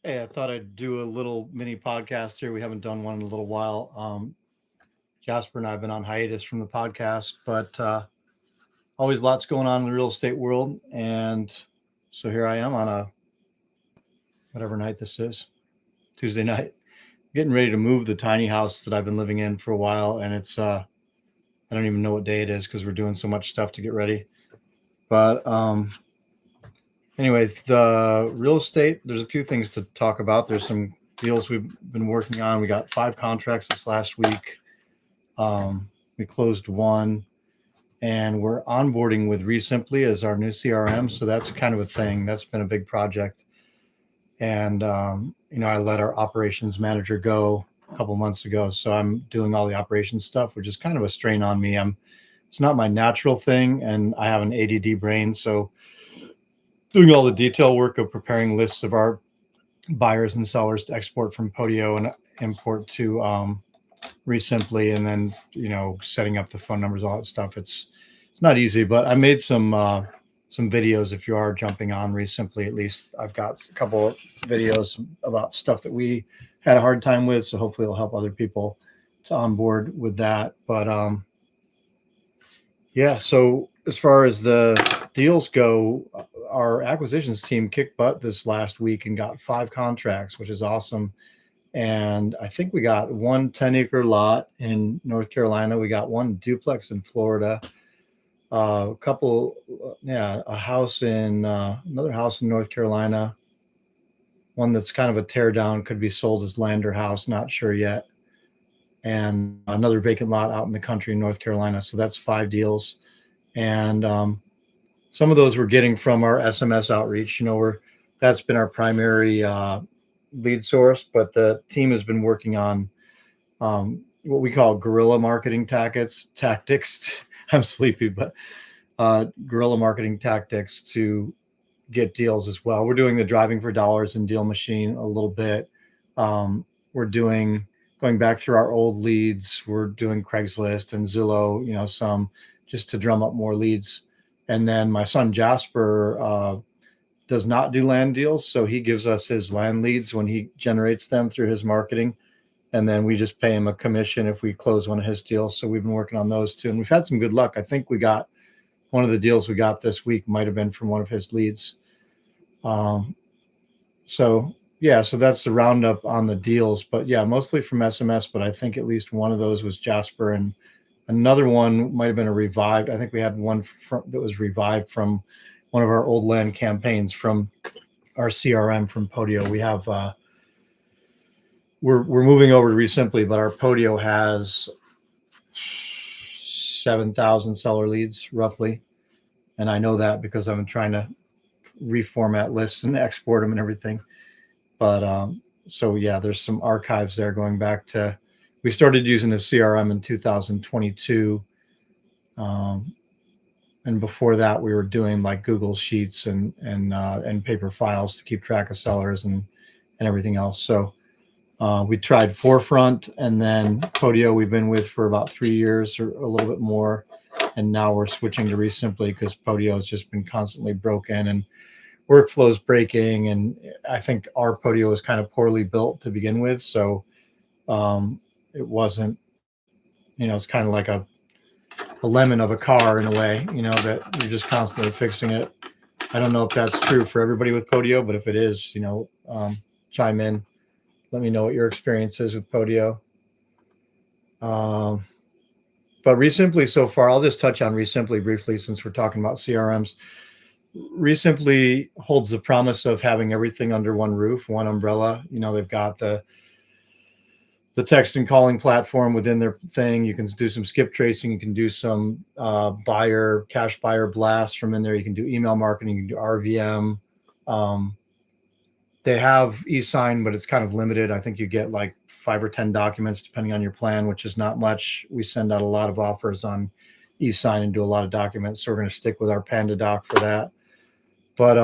Hey, I thought I'd do a little mini podcast here. We haven't done one in a little while. Jasper and I have been on hiatus from the podcast, but always lots going on in the real estate world. And so here I am on a whatever night this is, Tuesday night, getting ready to move the tiny house that I've been living in for a while. And it's, I don't even know what day it is because we're doing so much stuff to get ready. But anyway, the real estate, there's a few things to talk about. There's some deals we've been working on. We got 5 contracts this last week. We closed one, and we're onboarding with Resimpli as our new CRM. So that's kind of a thing. That's been a big project. And I let our operations manager go a couple months ago, so I'm doing all the operations stuff, which is kind of a strain on me. It's not my natural thing, and I have an ADD brain, so doing all the detail work of preparing lists of our buyers and sellers to export from Podio and import to Resimpli, and then setting up the phone numbers, all that stuff. It's not easy, but I made some videos. If you are jumping on Resimpli, at least I've got a couple of videos about stuff that we had a hard time with, so hopefully it'll help other people to onboard with that. But yeah, so as far as the deals go, our acquisitions team kicked butt this last week and got 5 contracts, which is awesome. And I think we got one 10-acre lot in North Carolina. We got one duplex in Florida. A couple, a house in another house in North Carolina. One that's kind of a tear down, could be sold as land or house, not sure yet. And another vacant lot out in the country in North Carolina. So that's 5 deals. And some of those we're getting from our SMS outreach. That's been our primary lead source, but the team has been working on what we call guerrilla marketing tactics. I'm sleepy, but guerrilla marketing tactics to get deals as well. We're doing the driving for dollars and deal machine a little bit. We're going back through our old leads. We're doing Craigslist and Zillow, some just to drum up more leads. And then my son Jasper does not do land deals, so he gives us his land leads when he generates them through his marketing, and then we just pay him a commission if we close one of his deals. So we've been working on those too, and we've had some good luck. I think we got one of the deals we got this week might have been from one of his leads. So that's the roundup on the deals, but yeah, mostly from SMS, but I think at least one of those was Jasper, and another one might have been a revived. I think we had one that was revived from one of our old land campaigns from our CRM from Podio. We have we're moving over to Resimpli, but our Podio has 7,000 seller leads roughly, and I know that because I've been trying to reformat lists and export them and everything. But so yeah, there's some archives there going back to, we started using a CRM in 2022. And before that, we were doing like Google Sheets and paper files to keep track of sellers and everything else. So we tried Forefront, and then Podio we've been with for about 3 years or a little bit more, and now we're switching to Resimpli because Podio has just been constantly broken and workflows breaking, and I think our Podio was kind of poorly built to begin with, so it wasn't, it's kind of like a lemon of a car in a way, that you're just constantly fixing it. I don't know if that's true for everybody with Podio, but if it is, chime in. Let me know what your experience is with Podio. But Resimpli so far, I'll just touch on Resimpli briefly since we're talking about CRMs. Resimpli holds the promise of having everything under one roof, one umbrella. They've got the text and calling platform within their thing. You can do some skip tracing. You can do some cash buyer blasts from in there. You can do email marketing. You can do RVM. They have e-sign, but it's kind of limited. I think you get like 5 or 10 documents depending on your plan, which is not much. We send out a lot of offers on e-sign and do a lot of documents. So we're going to stick with our Panda doc for that. But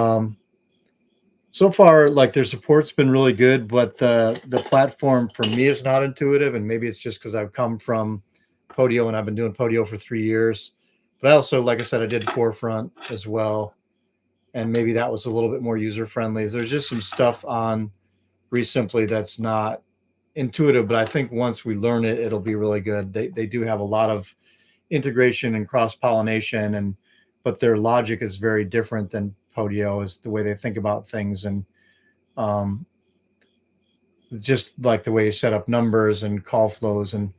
so far, like, their support's been really good, but the platform for me is not intuitive, and maybe it's just because I've come from Podio and I've been doing Podio for 3 years. But I also, like I said, I did Forefront as well, and maybe that was a little bit more user friendly. There's just some stuff on Resimpli that's not intuitive, but I think once we learn it, it'll be really good. They do have a lot of integration and cross pollination, and but their logic is very different than Podio, is the way they think about things, and um, just like the way you set up numbers and call flows, and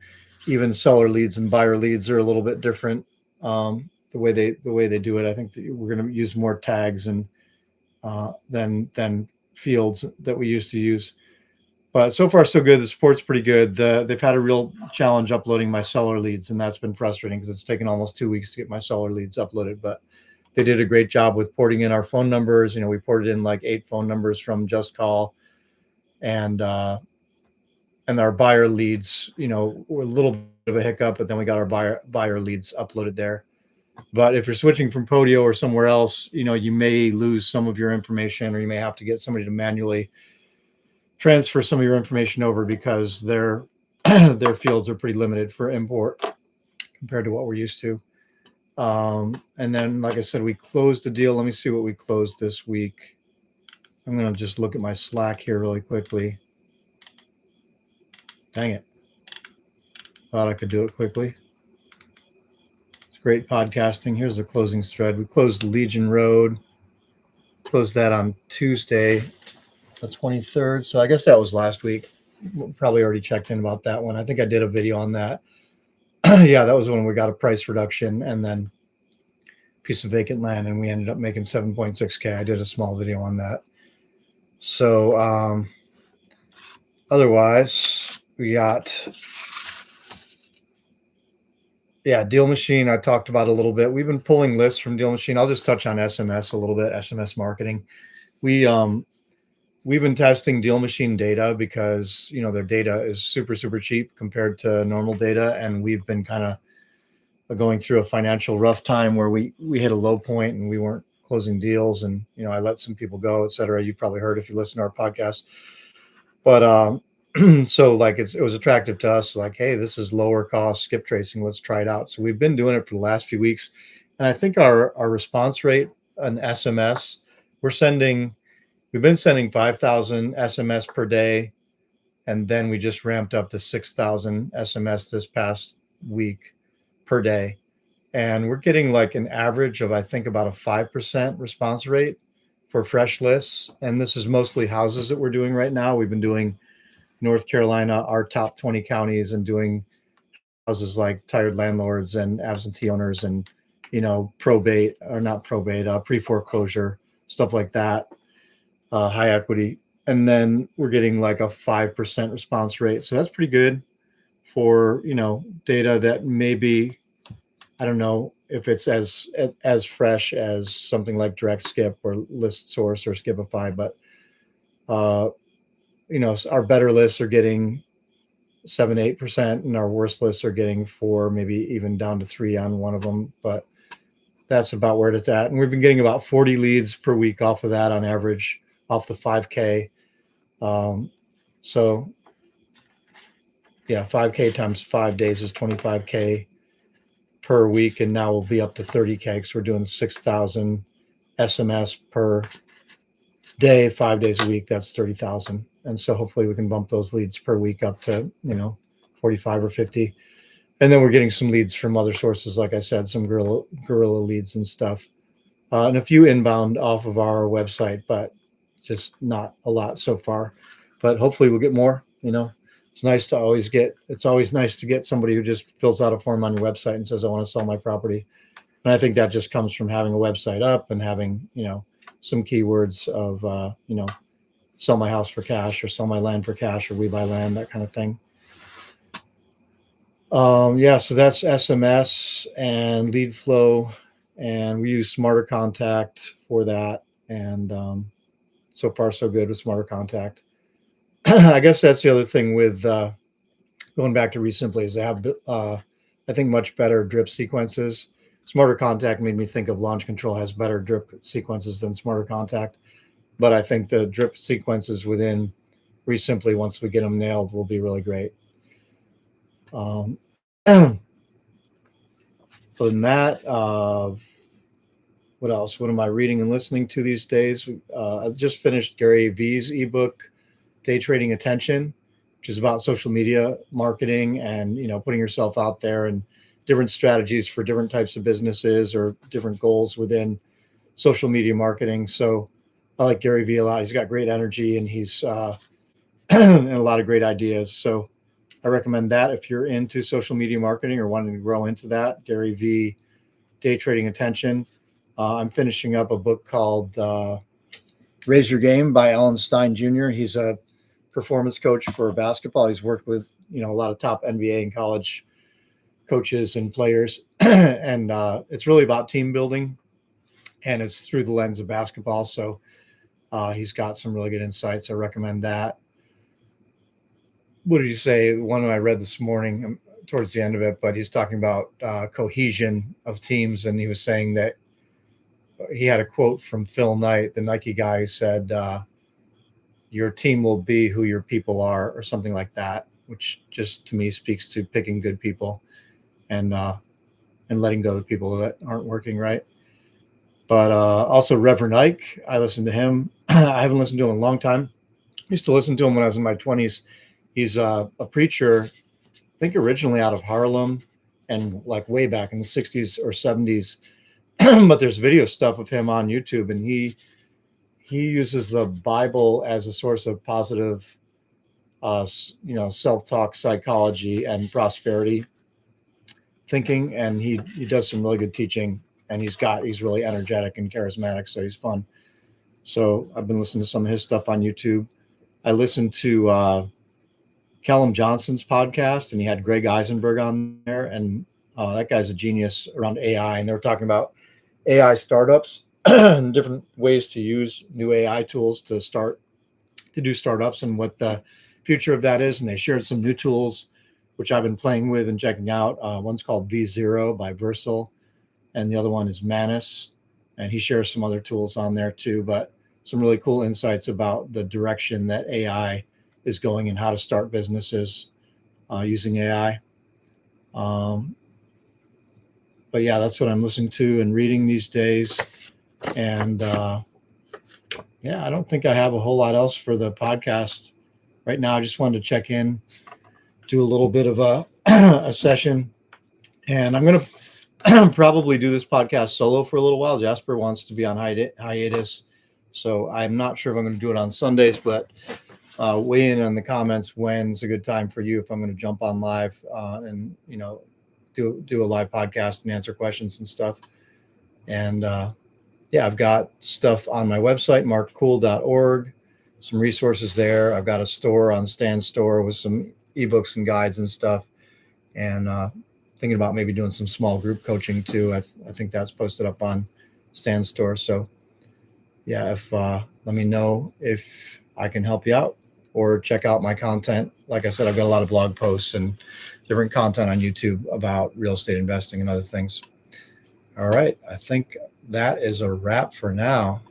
even seller leads and buyer leads are a little bit different. The way they do it, I think that we're going to use more tags and than fields that we used to use. But so far, so good. The support's pretty good. They've had a real challenge uploading my seller leads, and that's been frustrating because it's taken almost 2 weeks to get my seller leads uploaded. But they did a great job with porting in our phone numbers. We ported in like 8 phone numbers from Just Call, and our buyer leads, were a little bit of a hiccup, but then we got our buyer leads uploaded there. But if you're switching from Podio or somewhere else, you may lose some of your information, or you may have to get somebody to manually transfer some of your information over because their their fields are pretty limited for import compared to what we're used to. And then, like I said, we closed the deal. Let me see what we closed this week. I'm going to just look at my Slack here really quickly. Dang it. Thought I could do it quickly. It's great podcasting. Here's the closing thread. We closed Legion Road. Closed that on Tuesday, the 23rd. So I guess that was last week. Probably already checked in about that one. I think I did a video on that. Yeah, that was when we got a price reduction and then a piece of vacant land, and we ended up making 7.6K. I did a small video on that. So otherwise, we got, Deal Machine. I talked about a little bit. We've been pulling lists from Deal Machine. I'll just touch on SMS a little bit, SMS marketing. We've been testing Deal Machine data because, their data is super, super cheap compared to normal data. And we've been kind of going through a financial rough time where we hit a low point and we weren't closing deals. And, I let some people go, et cetera. You probably heard if you listen to our podcast. But so like it was attractive to us, like, hey, this is lower cost skip tracing. Let's try it out. So we've been doing it for the last few weeks. And I think our response rate on SMS, we've been sending 5,000 SMS per day. And then we just ramped up to 6,000 SMS this past week per day. And we're getting like an average of, I think, about a 5% response rate for fresh lists. And this is mostly houses that we're doing right now. We've been doing North Carolina, our top 20 counties, and doing houses like tired landlords and absentee owners and, probate or not probate, pre-foreclosure, stuff like that, high equity. And then we're getting like a 5% response rate. So that's pretty good for, data that maybe, I don't know if it's as fresh as something like Direct Skip or List Source or Skipify, but our better lists are getting 7-8%, and our worst lists are getting 4, maybe even down to 3 on one of them. But that's about where it's at. And we've been getting about 40 leads per week off of that on average, off the 5K. So yeah, 5K times 5 days is 25K per week, and now we'll be up to 30K because we're doing 6,000 SMS per day, 5 days a week. That's 30,000, and so hopefully we can bump those leads per week up to 45 or 50, and then we're getting some leads from other sources, like I said, some guerrilla leads and stuff, and a few inbound off of our website, but just not a lot so far. But hopefully we'll get more. It's always nice to get somebody who just fills out a form on your website and says, I want to sell my property. And I think that just comes from having a website up and having, some keywords of, sell my house for cash, or sell my land for cash, or we buy land, that kind of thing. So that's SMS and lead flow, and we use Smarter Contact for that. And so far, so good with Smarter Contact. I guess that's the other thing with going back to Resimpli is they have, I think, much better drip sequences. Smarter Contact made me think of Launch Control has better drip sequences than Smarter Contact. But I think the drip sequences within Resimpli, once we get them nailed, will be really great. Other than that, what else? What am I reading and listening to these days? I just finished Gary V's ebook, Day Trading Attention, which is about social media marketing and, putting yourself out there and different strategies for different types of businesses or different goals within social media marketing. So I like Gary Vee a lot. He's got great energy and he's and a lot of great ideas. So I recommend that if you're into social media marketing or wanting to grow into that. Gary Vee, Day Trading Attention. I'm finishing up a book called Raise Your Game by Alan Stein Jr. He's a performance coach for basketball. He's worked with, a lot of top NBA and college coaches and players. And it's really about team building, and it's through the lens of basketball. So he's got some really good insights. I recommend that. What did you say? One I read this morning towards the end of it, but he's talking about cohesion of teams. And he was saying that he had a quote from Phil Knight, the Nike guy, who said, your team will be who your people are, or something like that, which just to me speaks to picking good people and letting go of the people that aren't working right. But also Reverend Ike, I listened to him. I haven't listened to him in a long time. I used to listen to him when I was in my 20s. He's a preacher, I think originally out of Harlem and like way back in the 60s or 70s. But there's video stuff of him on YouTube, and he uses the Bible as a source of positive, self-talk psychology and prosperity thinking. And he does some really good teaching, and he's really energetic and charismatic. So he's fun. So I've been listening to some of his stuff on YouTube. I listened to Callum Johnson's podcast, and he had Greg Eisenberg on there, and that guy's a genius around AI. And they were talking about AI startups and different ways to use new AI tools to do startups and what the future of that is. And they shared some new tools, which I've been playing with and checking out. One's called V0 by Versal, and the other one is Manus. And he shares some other tools on there too, but some really cool insights about the direction that AI is going and how to start businesses using AI. But yeah, that's what I'm listening to and reading these days. And yeah, I don't think I have a whole lot else for the podcast right now. I just wanted to check in, do a little bit of a session. And I'm going to probably do this podcast solo for a little while. Jasper wants to be on hiatus. So I'm not sure if I'm going to do it on Sundays, but weigh in the comments when's a good time for you if I'm going to jump on live and, do a live podcast and answer questions and stuff. And yeah, I've got stuff on my website, markcool.org, some resources there. I've got a store on Stan.store with some ebooks and guides and stuff. And thinking about maybe doing some small group coaching too. I think that's posted up on Stan.store. So yeah, let me know if I can help you out or check out my content. Like I said, I've got a lot of blog posts and different content on YouTube about real estate investing and other things. All right. I think that is a wrap for now.